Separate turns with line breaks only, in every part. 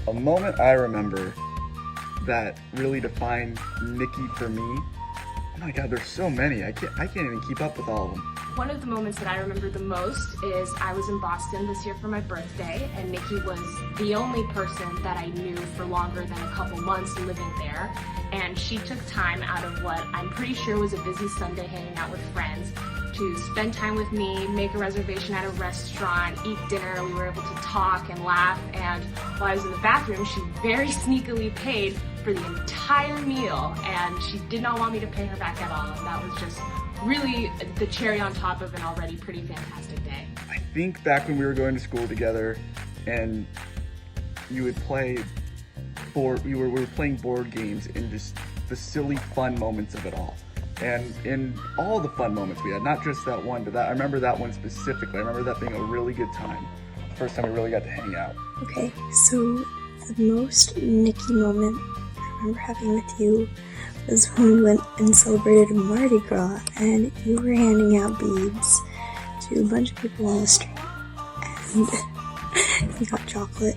A moment I remember that really defined Nikki for me. Oh my God, there's so many. I can't even keep up with all of them.
One of the moments that I remember the most is I was in Boston this year for my birthday, and Nikki was the only person that I knew for longer than a couple months living there. And she took time out of what I'm pretty sure was a busy Sunday hanging out with friends to spend time with me, make a reservation at a restaurant, eat dinner. We were able to talk and laugh, and while I was in the bathroom, she very sneakily paid for the entire meal, and she did not want me to pay her back at all, and that was just really the cherry on top of an already pretty fantastic day.
I think back when we were going to school together and you would play we were playing board games and just the silly fun moments of it all. And in all the fun moments we had, not just that one, but I remember that one specifically. I remember that being a really good time. First time we really got to hang out.
Okay, so the most Nikki moment I remember having with you was when we went and celebrated Mardi Gras and you were handing out beads to a bunch of people on the street and you got chocolate.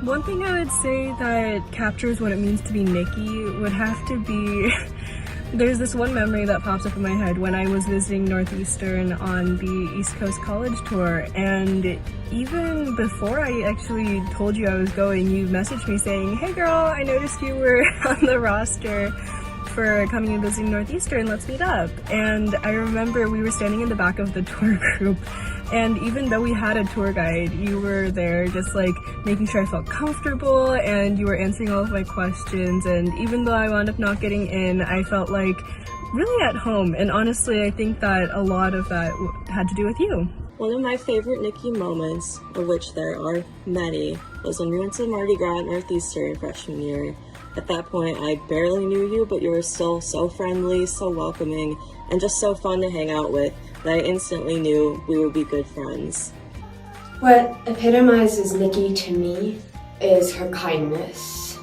One thing I would say that captures what it means to be Nikki would have to be there's this one memory that pops up in my head when I was visiting Northeastern on the East Coast College tour, and even before I actually told you I was going, you messaged me saying, "Hey girl, I noticed you were on the roster for coming and visiting Northeastern, let's meet up." And I remember we were standing in the back of the tour group, and even though we had a tour guide, you were there just like making sure I felt comfortable, and you were answering all of my questions, and even though I wound up not getting in, I felt like really at home. And honestly, I think that a lot of that had to do with you.
One of my favorite Nikki moments, of which there are many, was when we went to Mardi Gras at Northeastern freshman year. At that point, I barely knew you, but you were still so friendly, so welcoming, and just so fun to hang out with that I instantly knew we would be good friends.
What epitomizes Nikki to me is her kindness.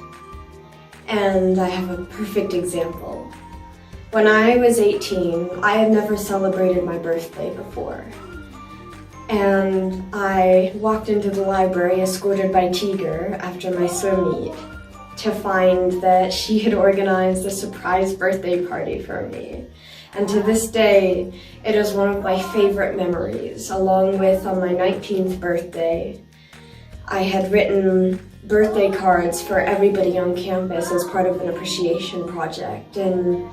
And I have a perfect example. When I was 18, I had never celebrated my birthday before. And I walked into the library escorted by Tiger after my swim meet to find that she had organized a surprise birthday party for me. And to this day, it is one of my favorite memories. Along with on my 19th birthday, I had written birthday cards for everybody on campus as part of an appreciation project. And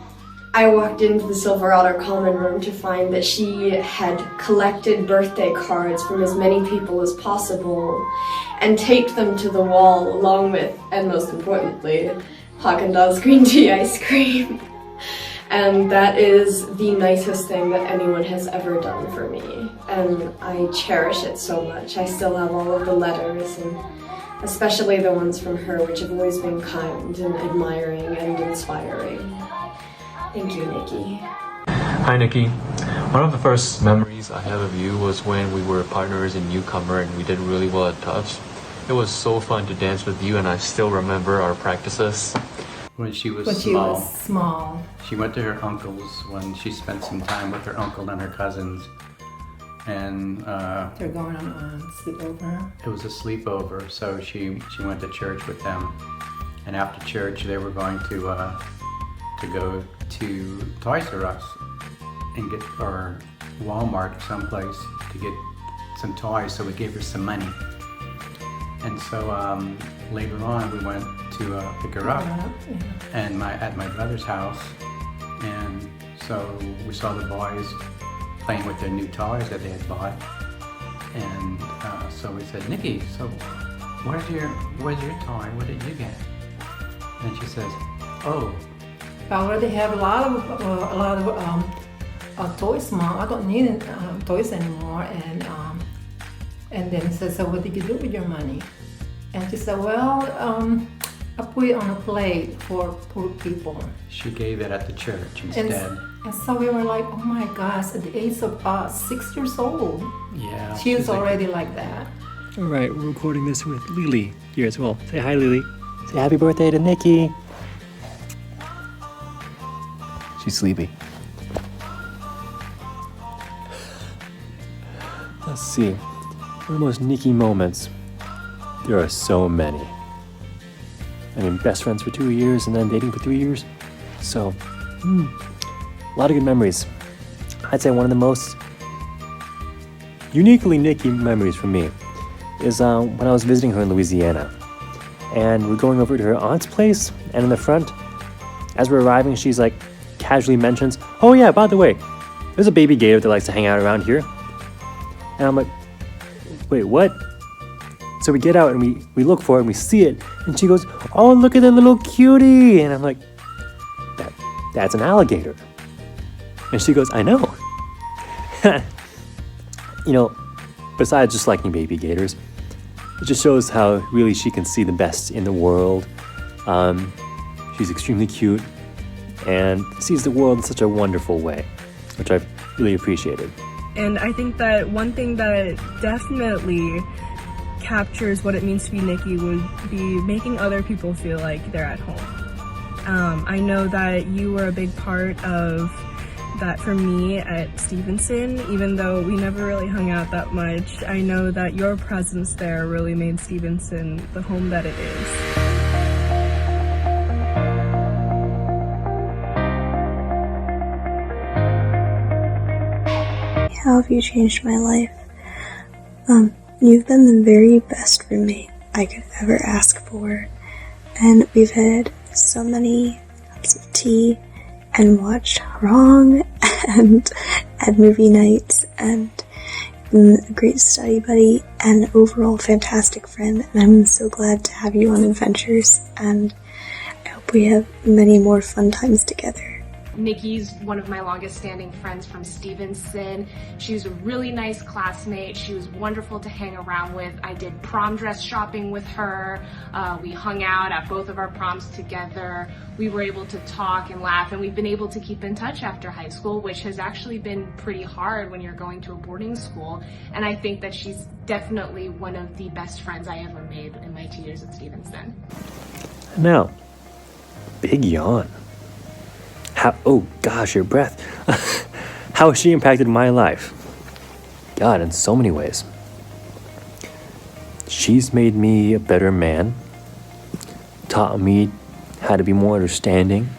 I walked into the Silverado Common Room to find that she had collected birthday cards from as many people as possible and taped them to the wall along with, and most importantly, Haagen-Dazs green tea ice cream. And that is the nicest thing that anyone has ever done for me. And I cherish it so much. I still have all of the letters, and especially the ones from her, which have always been kind and admiring and inspiring. Thank you, Nikki.
Hi, Nikki. One of the first memories I have of you was when we were partners in Newcomer and we did really well at Tufts. It was so fun to dance with you, and I still remember our practices.
When she was small. She went to her uncle's when she spent some time with her uncle and her cousins. And
they're going on a sleepover.
It was a sleepover, so she went to church with them. And after church, they were going to go to Toys R Us and get, or Walmart or someplace to get some toys. So we gave her some money. And so later on, we went to pick her up and at my brother's house. And so we saw the boys playing with their new toys that they had bought. And so we said, "Nikki, so where's your toy? What did you get?" And she says, "Oh,
I already have a lot of toys, Mom. I don't need toys anymore." And then he said, "So what did you do with your money?" And she said, "Well, I put it on a plate for poor people."
She gave it at the church instead.
And so we were like, "Oh my gosh!" At the age of 6 years old,
yeah,
she's already like that.
All right, we're recording this with Lily here as well. Say hi, Lily. Say happy birthday to Nikki. She's sleepy. Let's see. One of the most Nikki moments. There are so many. I mean, best friends for 2 years and then dating for 3 years. So, a lot of good memories. I'd say one of the most uniquely Nikki memories for me is when I was visiting her in Louisiana. And we're going over to her aunt's place, and in the front, as we're arriving, she's like, casually mentions, "Oh yeah, by the way, there's a baby gator that likes to hang out around here." And I'm like, "Wait, what?" So we get out and we look for it and we see it, and she goes, "Oh, look at that little cutie." And I'm like, that's an alligator. And she goes, "I know." You know, besides just liking baby gators, it just shows how really she can see the best in the world. She's extremely cute and sees the world in such a wonderful way, which I've really appreciated.
And I think that one thing that definitely captures what it means to be Nikki would be making other people feel like they're at home. I know that you were a big part of that for me at Stevenson, even though we never really hung out that much. I know that your presence there really made Stevenson the home that it is.
How have you changed my life? You've been the very best roommate I could ever ask for, and we've had so many cups of tea and watched Wrong and had movie nights, and been a great study buddy and overall fantastic friend, and I'm so glad to have you on adventures, and I hope we have many more fun times together.
Nikki's one of my longest standing friends from Stevenson. She was a really nice classmate. She was wonderful to hang around with. I did prom dress shopping with her. We hung out at both of our proms together. We were able to talk and laugh, and we've been able to keep in touch after high school, which has actually been pretty hard when you're going to a boarding school. And I think that she's definitely one of the best friends I ever made in my 2 years at Stevenson.
Now, big yawn. Oh gosh, your breath. How has she impacted my life? God, in so many ways. She's made me a better man, taught me how to be more understanding,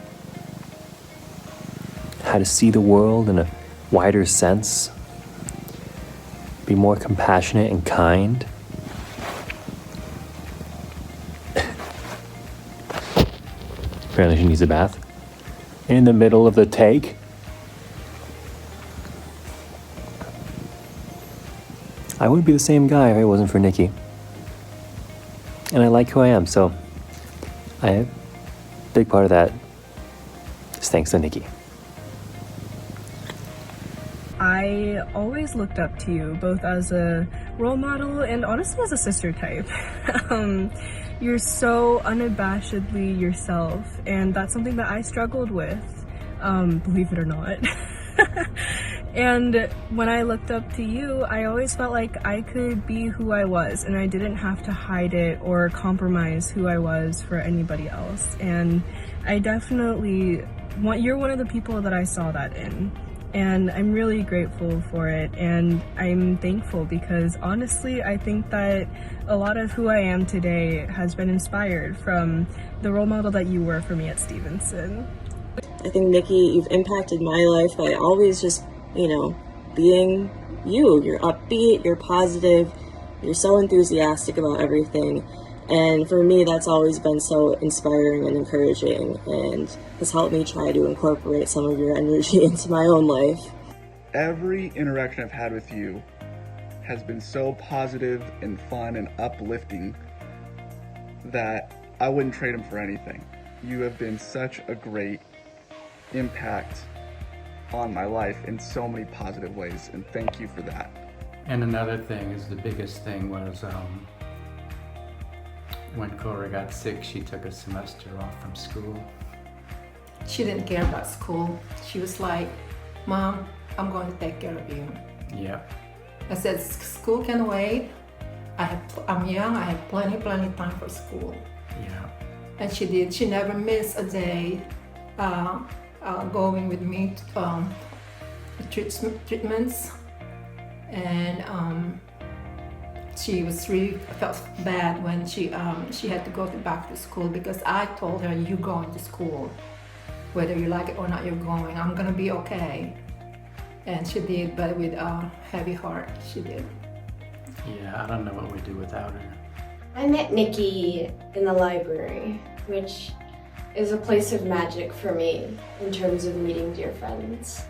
how to see the world in a wider sense, be more compassionate and kind. Apparently she needs a bath. In the middle of the take. I wouldn't be the same guy if it wasn't for Nikki. And I like who I am, so a big part of that is thanks to Nikki.
I always looked up to you, both as a role model and honestly as a sister type. You're so unabashedly yourself, and that's something that I struggled with, believe it or not. And when I looked up to you, I always felt like I could be who I was, and I didn't have to hide it or compromise who I was for anybody else. And I definitely you're one of the people that I saw that in. And I'm really grateful for it, and I'm thankful because honestly, I think that a lot of who I am today has been inspired from the role model that you were for me at Stevenson.
I think, Nikki, you've impacted my life by always just, being you. You're upbeat, you're positive, you're so enthusiastic about everything. And for me, that's always been so inspiring and encouraging, and has helped me try to incorporate some of your energy into my own life.
Every interaction I've had with you has been so positive and fun and uplifting that I wouldn't trade them for anything. You have been such a great impact on my life in so many positive ways, and thank you for that.
And another thing is, the biggest thing was when Cora got sick, she took a semester off from school.
She didn't care about school. She was like, "Mom, I'm going to take care of you."
Yeah.
I said, "School can wait. I'm young. I have plenty time for school."
Yeah.
And she did. She never missed a day going with me to treatments. And she was really felt bad when she had to go back to school, because I told her, "You're going to school, whether you like it or not. You're going. I'm gonna be okay." And she did, but with a heavy heart, she did.
Yeah, I don't know what we'd do without her.
I met Nikki in the library, which is a place of magic for me in terms of meeting dear friends.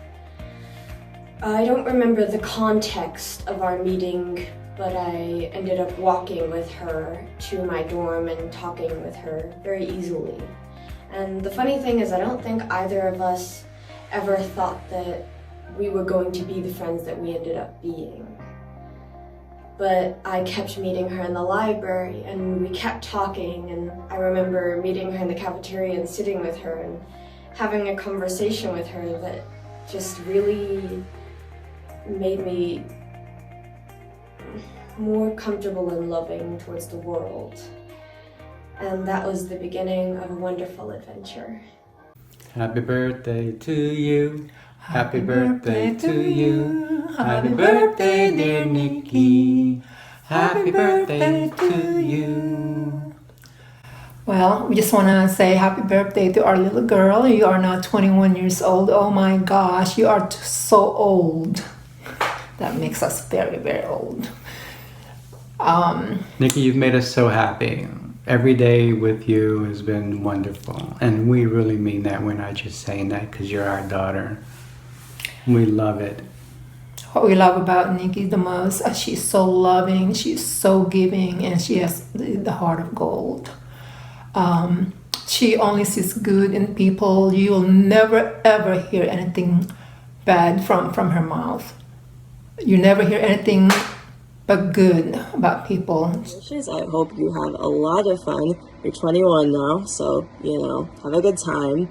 I don't remember the context of our meeting, but I ended up walking with her to my dorm and talking with her very easily. And the funny thing is, I don't think either of us ever thought that we were going to be the friends that we ended up being. But I kept meeting her in the library, and we kept talking, and I remember meeting her in the cafeteria and sitting with her and having a conversation with her that just really made me more comfortable and loving towards the world. And that was the beginning of a wonderful adventure.
Happy birthday to you. Happy birthday to you. Happy birthday, dear Nikki. Happy birthday to you.
Well, we just want to say happy birthday to our little girl. You are now 21 years old. Oh my gosh, you are so old. That makes us very, very old.
Nikki, you've made us so happy. Every day with you has been wonderful. And we really mean that. We're not just saying that because you're our daughter. We love it.
What we love about Nikki the most, she's so loving, she's so giving, and she has the heart of gold. She only sees good in people. You will never ever hear anything bad from her mouth. You never hear anything but good about people.
I hope you have a lot of fun. You're 21 now, so, have a good time.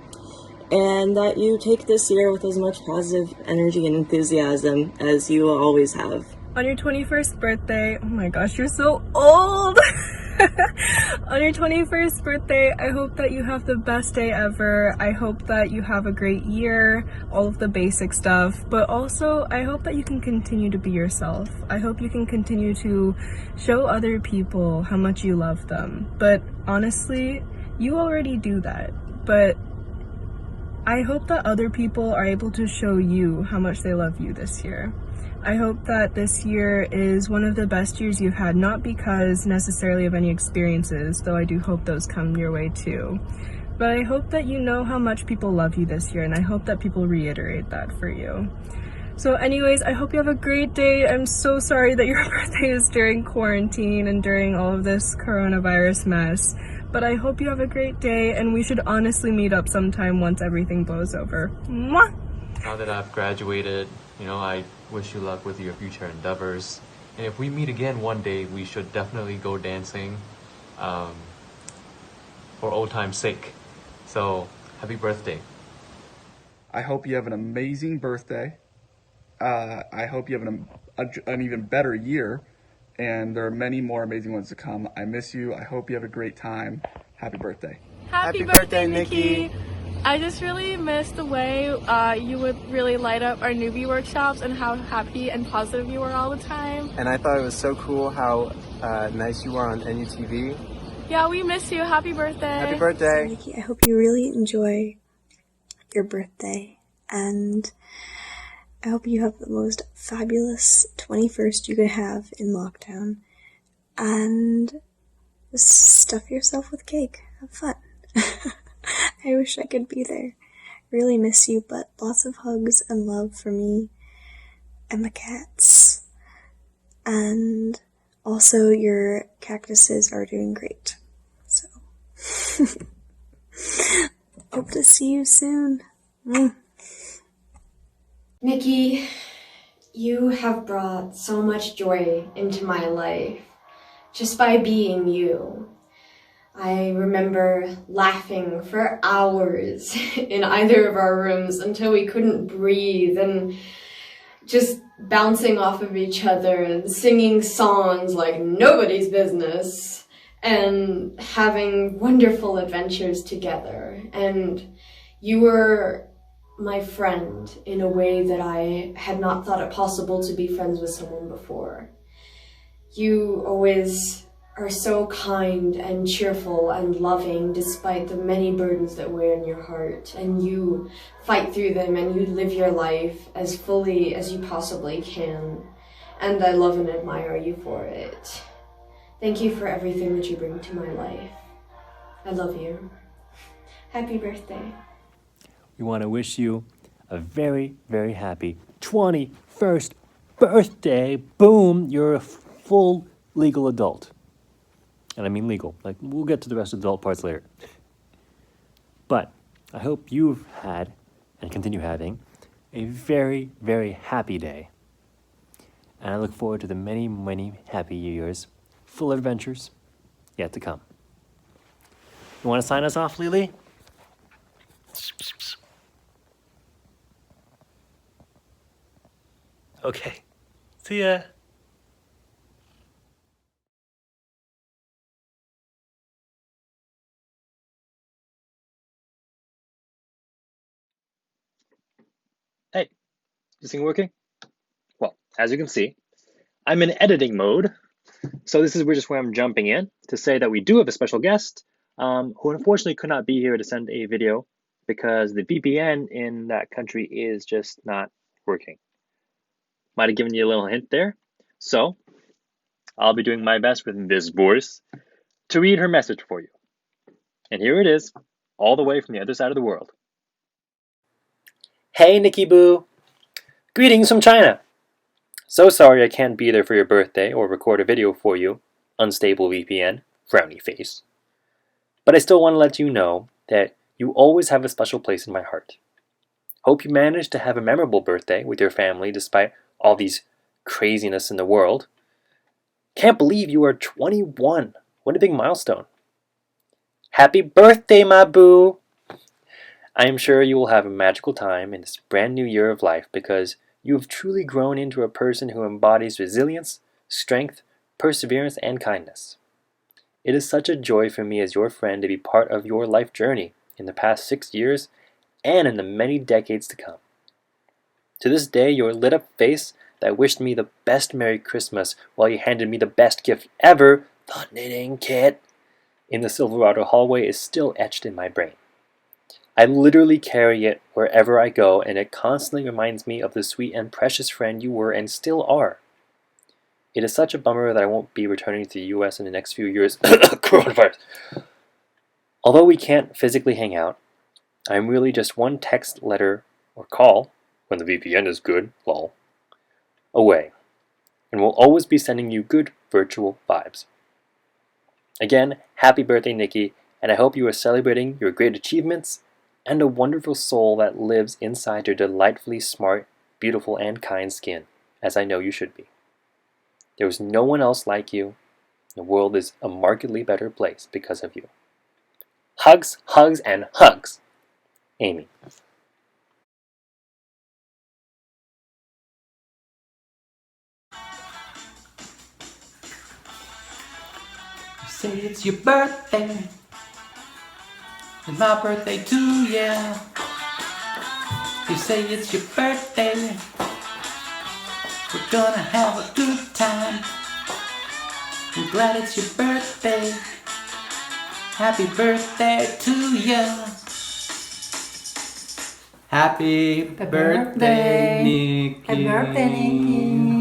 And that you take this year with as much positive energy and enthusiasm as you will always have.
On your 21st birthday, oh my gosh, you're so old! On your 21st birthday, I hope that you have the best day ever. I hope that you have a great year, all of the basic stuff, but also I hope that you can continue to be yourself. I hope you can continue to show other people how much you love them. But honestly, you already do that. But I hope that other people are able to show you how much they love you this year. I hope that this year is one of the best years you've had, not because necessarily of any experiences, though I do hope those come your way too. But I hope that you know how much people love you this year, and I hope that people reiterate that for you. So anyways, I hope you have a great day. I'm so sorry that your birthday is during quarantine and during all of this coronavirus mess. But I hope you have a great day, and we should honestly meet up sometime once everything blows over. Mwah!
Now that I've graduated, I wish you luck with your future endeavors. And if we meet again one day, we should definitely go dancing for old time's sake. So, happy birthday.
I hope you have an amazing birthday. I hope you have an even better year. And there are many more amazing ones to come. I miss you. I hope you have a great time. Happy birthday.
Happy birthday, Nikki. I just really miss the way you would really light up our newbie workshops and how happy and positive you were all the time.
And I thought it was so cool how nice you were on NUTV.
Yeah, we miss you. Happy birthday.
Happy birthday.
So, Nikki, I hope you really enjoy your birthday, and I hope you have the most fabulous 21st you could have in lockdown, and just stuff yourself with cake. Have fun. I wish I could be there. Really miss you, but lots of hugs and love for me and my cats. And also your cactuses are doing great. So, hope to see you soon.
Nikki, you have brought so much joy into my life just by being you. I remember laughing for hours in either of our rooms until we couldn't breathe, and just bouncing off of each other and singing songs like nobody's business and having wonderful adventures together. And you were my friend in a way that I had not thought it possible to be friends with someone before. You always are so kind and cheerful and loving despite the many burdens that weigh on your heart. And you fight through them and you live your life as fully as you possibly can. And I love and admire you for it. Thank you for everything that you bring to my life. I love you. Happy birthday.
We want to wish you a very, very happy 21st birthday. Boom, you're a full legal adult. And I mean legal. Like, we'll get to the rest of the adult parts later. But I hope you've had, and continue having, a very, very happy day. And I look forward to the many, many happy years, full of adventures, yet to come. You want to sign us off, Lily? Okay. See ya.
Hey, this thing working? Well, as you can see, I'm in editing mode. So this is just where I'm jumping in to say that we do have a special guest who unfortunately could not be here to send a video because the VPN in that country is just not working. Might have given you a little hint there. So I'll be doing my best with this voice to read her message for you. And here it is, all the way from the other side of the world.
Hey, Nikki Boo. Greetings from China. So sorry I can't be there for your birthday or record a video for you. Unstable VPN, frowny face. But I still want to let you know that you always have a special place in my heart. Hope you managed to have a memorable birthday with your family despite all these craziness in the world. Can't believe you are 21. What a big milestone. Happy birthday, my boo! I am sure you will have a magical time in this brand new year of life because you have truly grown into a person who embodies resilience, strength, perseverance, and kindness. It is such a joy for me as your friend to be part of your life journey in the past 6 years and in the many decades to come. To this day, your lit up face that wished me the best Merry Christmas while you handed me the best gift ever, the knitting kit, in the Silverado hallway is still etched in my brain. I literally carry it wherever I go, and it constantly reminds me of the sweet and precious friend you were and still are. It is such a bummer that I won't be returning to the US in the next few years. Coronavirus. Although we can't physically hang out, I'm really just one text, letter, or call, when the VPN is good, lol, away, and will always be sending you good virtual vibes. Again, happy birthday, Nikki, and I hope you are celebrating your great achievements and a wonderful soul that lives inside your delightfully smart, beautiful, and kind skin, as I know you should be. There is no one else like you. The world is a markedly better place because of you. Hugs, hugs, and hugs. Amy.
You say it's your birthday. It's my birthday too, yeah. You say it's your birthday. We're gonna have a good time. I'm glad it's your birthday. Happy birthday to ya. Happy birthday, Nikki.
Happy birthday, Nikki.